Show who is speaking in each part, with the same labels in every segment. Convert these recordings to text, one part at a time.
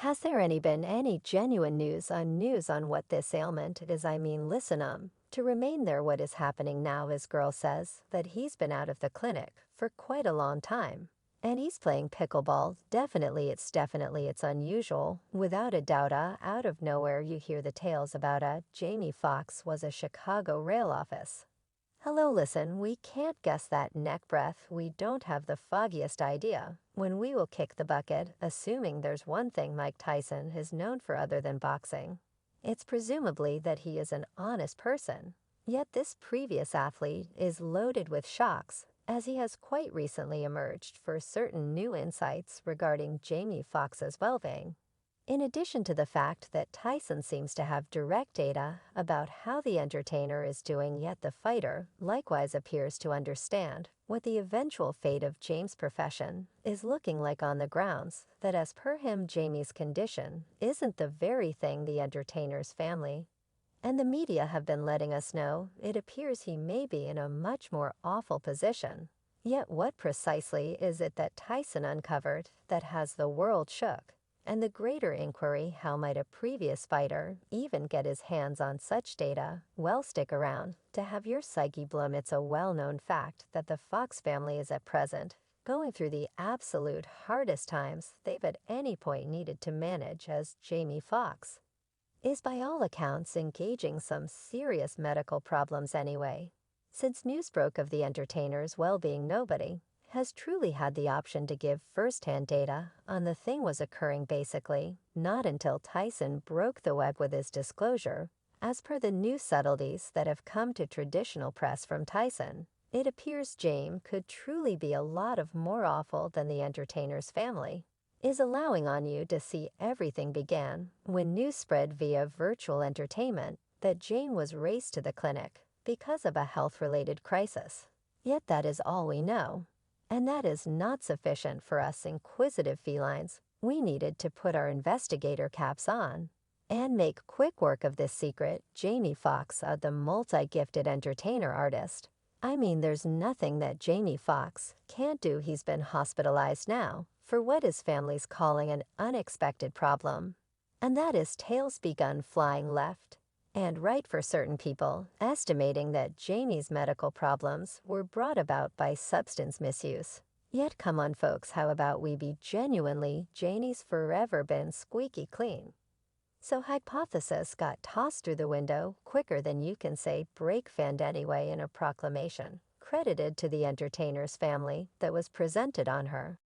Speaker 1: Has there been any genuine news on what this ailment is? I mean, listen, to remain there, what is happening now is girl says that he's been out of the clinic for quite a long time. And he's playing pickleball. Definitely it's unusual. Without a doubt, out of nowhere you hear the tales about Jamie Foxx was a Chicago rail office. Hello, listen, we can't guess that neck breath. We don't have the foggiest idea when we will kick the bucket, assuming there's one thing Mike Tyson is known for other than boxing. It's presumably that he is an honest person. Yet this previous athlete is loaded with shocks, as he has quite recently emerged for certain new insights regarding Jamie Foxx's well-being. In addition to the fact that Tyson seems to have direct data about how the entertainer is doing, yet the fighter likewise appears to understand what the eventual fate of James' profession is looking like on the grounds that, as per him, Jamie's condition isn't the very thing the entertainer's family and the media have been letting us know. It appears he may be in a much more awful position. Yet what precisely is it that Tyson uncovered that has the world shook? And the greater inquiry, how might a previous fighter even get his hands on such data? Well, stick around to have your psyche bloom. It's a well-known fact that the Fox family is at present going through the absolute hardest times they've at any point needed to manage, as Jamie Foxx is by all accounts engaging some serious medical problems anyway. Since news broke of the entertainer's well-being, nobody has truly had the option to give first-hand data on the thing was occurring, basically, not until Tyson broke the web with his disclosure. As per the new subtleties that have come to traditional press from Tyson, it appears James could truly be a lot of more awful than the entertainer's family is allowing on you to see. Everything began when news spread via virtual entertainment that Jane was raced to the clinic because of a health-related crisis. Yet that is all we know. And that is not sufficient for us inquisitive felines. We needed to put our investigator caps on and make quick work of this secret. Jamie Foxx, the multi-gifted entertainer artist. I mean, there's nothing that Jamie Foxx can't do. He's been hospitalized now for what his family's calling an unexpected problem. And that is tails begun flying left and right for certain people, estimating that Jamie's medical problems were brought about by substance misuse. Yet come on folks, how about we be genuinely? Janie's forever been squeaky clean. So hypothesis got tossed through the window quicker than you can say break fanned anyway in a proclamation credited to the entertainer's family that was presented on her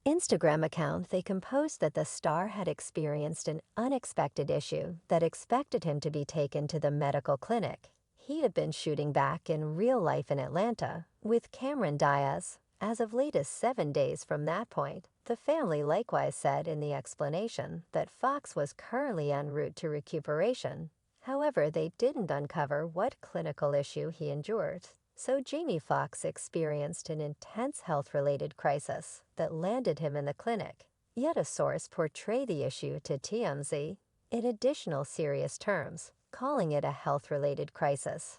Speaker 1: Instagram account. They composed that the star had experienced an unexpected issue that expected him to be taken to the medical clinic. He had been shooting back in real life in Atlanta with Cameron Diaz as of late as 7 days from that point. The family likewise said in the explanation that Fox was currently en route to recuperation. However, they didn't uncover what clinical issue he endured. So Jamie Foxx experienced an intense health-related crisis that landed him in the clinic. Yet a source portrayed the issue to TMZ in additional serious terms, calling it a health-related crisis.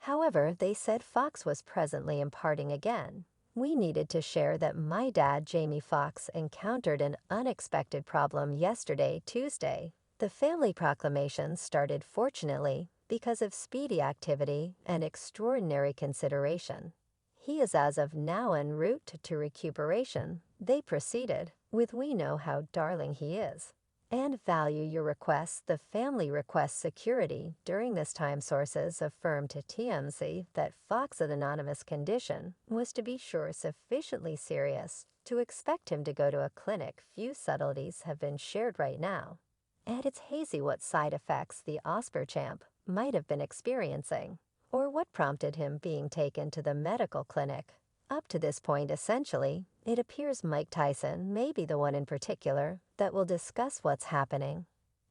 Speaker 1: However, they said Fox was presently imparting again. We needed to share that my dad, Jamie Foxx, encountered an unexpected problem yesterday, Tuesday. The family proclamation started, fortunately, because of speedy activity and extraordinary consideration. He is as of now en route to recuperation. They proceeded with, we know how darling he is and value your requests. The family requests security during this time. Sources affirmed to TMZ that Fox's anonymous condition was, to be sure, sufficiently serious to expect him to go to a clinic. Few subtleties have been shared right now, and it's hazy what side effects the Oscar champ might have been experiencing, or what prompted him being taken to the medical clinic. Up to this point, essentially, it appears Mike Tyson may be the one in particular that will discuss what's happening.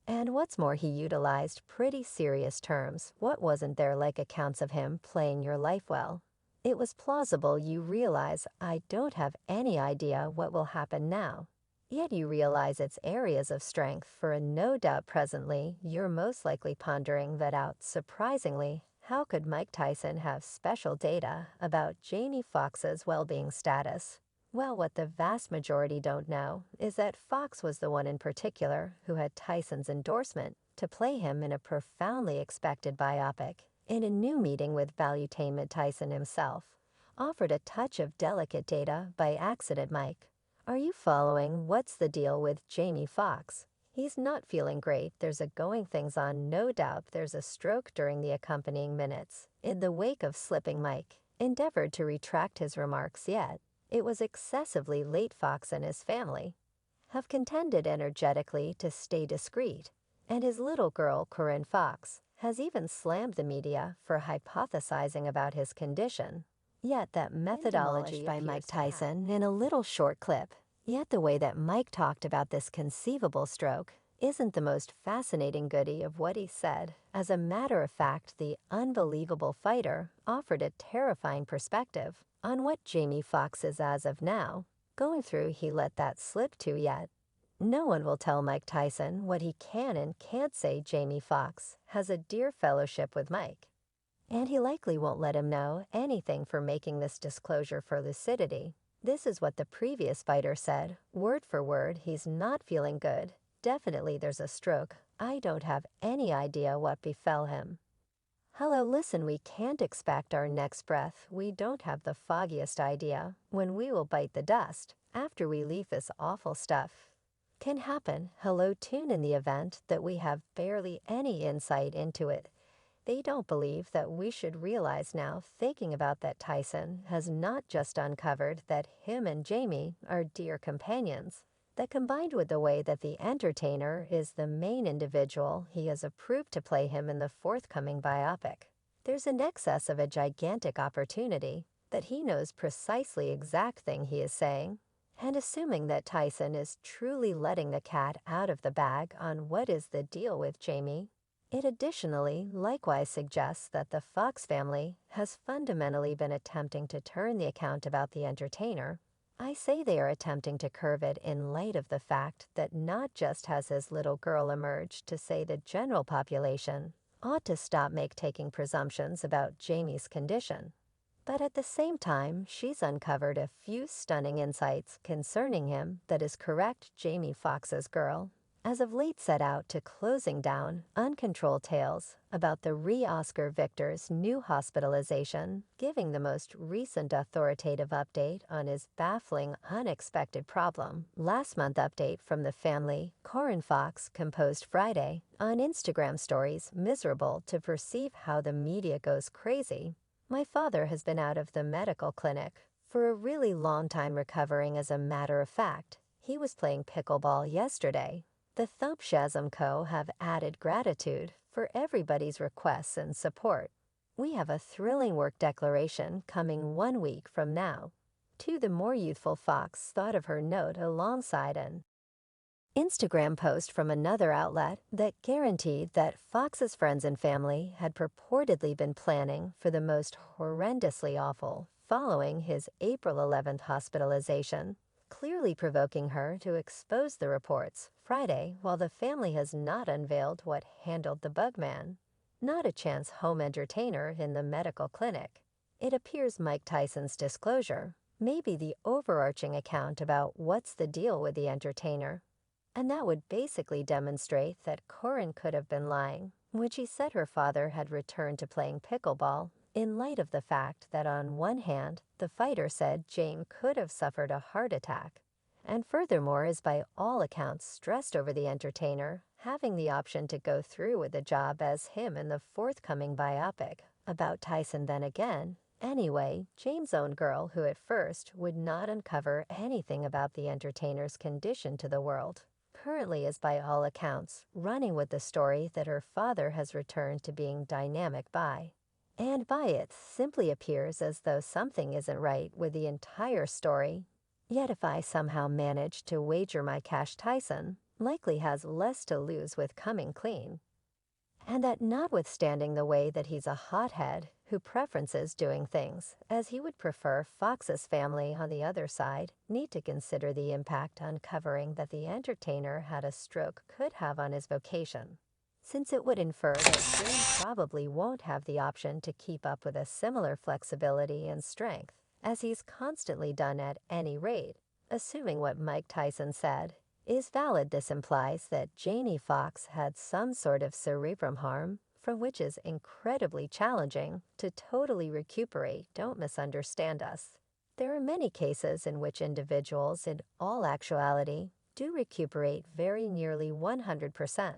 Speaker 1: And what's more, he utilized pretty serious terms. What wasn't there like accounts of him playing your life well? It was plausible. You realize I don't have any idea what will happen now. Yet you realize its areas of strength for a no doubt. Presently, you're most likely pondering that out. Surprisingly, how could Mike Tyson have special data about Jamie Foxx's well-being status? Well, what the vast majority don't know is that Fox was the one in particular who had Tyson's endorsement to play him in a profoundly expected biopic. In a new meeting with Valuetainment, Tyson himself offered a touch of delicate data by accident. Mike, are you following? What's the deal with Jamie Foxx? He's not feeling great. There's a going things on. No doubt there's a stroke during the accompanying minutes. In the wake of slipping, Mike endeavored to retract his remarks, yet it was excessively late. Fox and his family have contended energetically to stay discreet, and his little girl, Corinne Foxx, has even slammed the media for hypothesizing about his condition. Yet that methodology by Mike Tyson in a little short clip. Yet the way that Mike talked about this conceivable stroke isn't the most fascinating goodie of what he said. As a matter of fact, the unbelievable fighter offered a terrifying perspective on what Jamie Foxx is as of now going through. He let that slip too. Yet no one will tell Mike Tyson what he can and can't say. Jamie Foxx has a dear fellowship with Mike, and he likely won't let him know anything for making this disclosure for lucidity. This is what the previous fighter said, word for word. He's not feeling good. Definitely there's a stroke. I don't have any idea what befell him. Hello, listen, we can't expect our next breath. We don't have the foggiest idea when we will bite the dust after we leave this awful stuff. Can happen. Hello, tune in the event that we have barely any insight into it. They don't believe that we should realize now, thinking about that Tyson has not just uncovered that him and Jamie are dear companions, that combined with the way that the entertainer is the main individual he has approved to play him in the forthcoming biopic, there's an excess of a gigantic opportunity that he knows precisely exact thing he is saying. And assuming that Tyson is truly letting the cat out of the bag on what is the deal with Jamie, it additionally likewise suggests that the Fox family has fundamentally been attempting to turn the account about the entertainer. I say they are attempting to curve it in light of the fact that not just has his little girl emerged to say the general population ought to stop taking presumptions about Jamie's condition, but at the same time she's uncovered a few stunning insights concerning him that is correct. Jamie Foxx's girl as of late set out to closing down uncontrolled tales about the re-Oscar victor's new hospitalization, giving the most recent authoritative update on his baffling, unexpected problem. Last month update from the family, Corinne Foxx composed Friday on Instagram stories, miserable to perceive how the media goes crazy. My father has been out of the medical clinic for a really long time, recovering. As a matter of fact, he was playing pickleball yesterday. The Thumpshasm Co. have added gratitude for everybody's requests and support. We have a thrilling work declaration coming 1 week from now. To the more youthful Fox thought of her note alongside an Instagram post from another outlet that guaranteed that Fox's friends and family had purportedly been planning for the most horrendously awful following his April 11th hospitalization, clearly provoking her to expose the reports Friday, while the family has not unveiled what handled the bugman. Not a chance home entertainer in the medical clinic. It appears Mike Tyson's disclosure may be the overarching account about what's the deal with the entertainer. And that would basically demonstrate that Corinne could have been lying when she said her father had returned to playing pickleball, in light of the fact that on one hand, the fighter said Jane could have suffered a heart attack, and furthermore is by all accounts stressed over the entertainer having the option to go through with the job as him in the forthcoming biopic about Tyson. Then again, anyway, Jane's own girl, who at first would not uncover anything about the entertainer's condition to the world, currently is by all accounts running with the story that her father has returned to being dynamic by. And by it simply appears as though something isn't right with the entire story. Yet if I somehow manage to wager my cash, Tyson likely has less to lose with coming clean. And that notwithstanding the way that he's a hothead who preferences doing things as he would prefer, Fox's family on the other side need to consider the impact uncovering that the entertainer had a stroke could have on his vocation, since it would infer that Jane probably won't have the option to keep up with a similar flexibility and strength as he's constantly done at any rate. Assuming what Mike Tyson said is valid, this implies that Jamie Foxx had some sort of cerebrum harm from which is incredibly challenging to totally recuperate. Don't misunderstand us. There are many cases in which individuals, in all actuality, do recuperate very nearly 100%,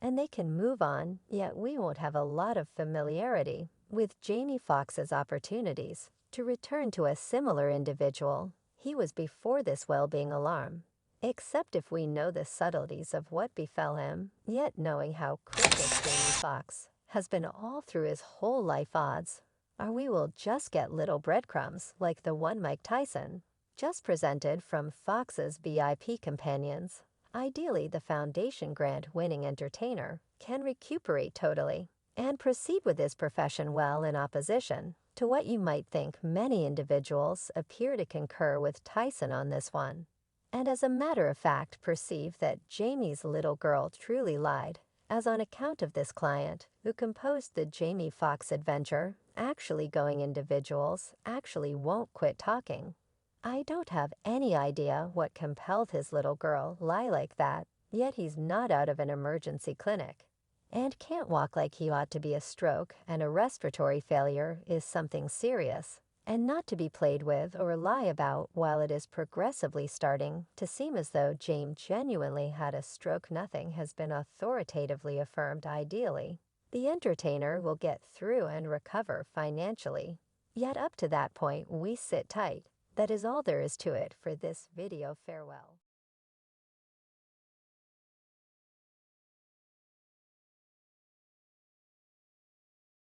Speaker 1: and they can move on, yet we won't have a lot of familiarity with Jamie Foxx's opportunities to return to a similar individual he was before this well-being alarm, except if we know the subtleties of what befell him, yet knowing how cryptic Jamie Foxx has been all through his whole life, odds are we will just get little breadcrumbs like the one Mike Tyson just presented from Foxx's VIP companions. Ideally, the foundation grant-winning entertainer can recuperate totally and proceed with his profession well, in opposition to what you might think. Many individuals appear to concur with Tyson on this one, and as a matter of fact perceive that Jamie's little girl truly lied, as on account of this client who composed the Jamie Foxx adventure, actually going individuals actually won't quit talking. I don't have any idea what compelled his little girl lie like that, yet he's not out of an emergency clinic and can't walk like he ought to be. A stroke and a respiratory failure is something serious and not to be played with or lie about. While it is progressively starting to seem as though James genuinely had a stroke, nothing has been authoritatively affirmed. Ideally, the entertainer will get through and recover financially. Yet up to that point, we sit tight. That is all there is to it for this video. Farewell.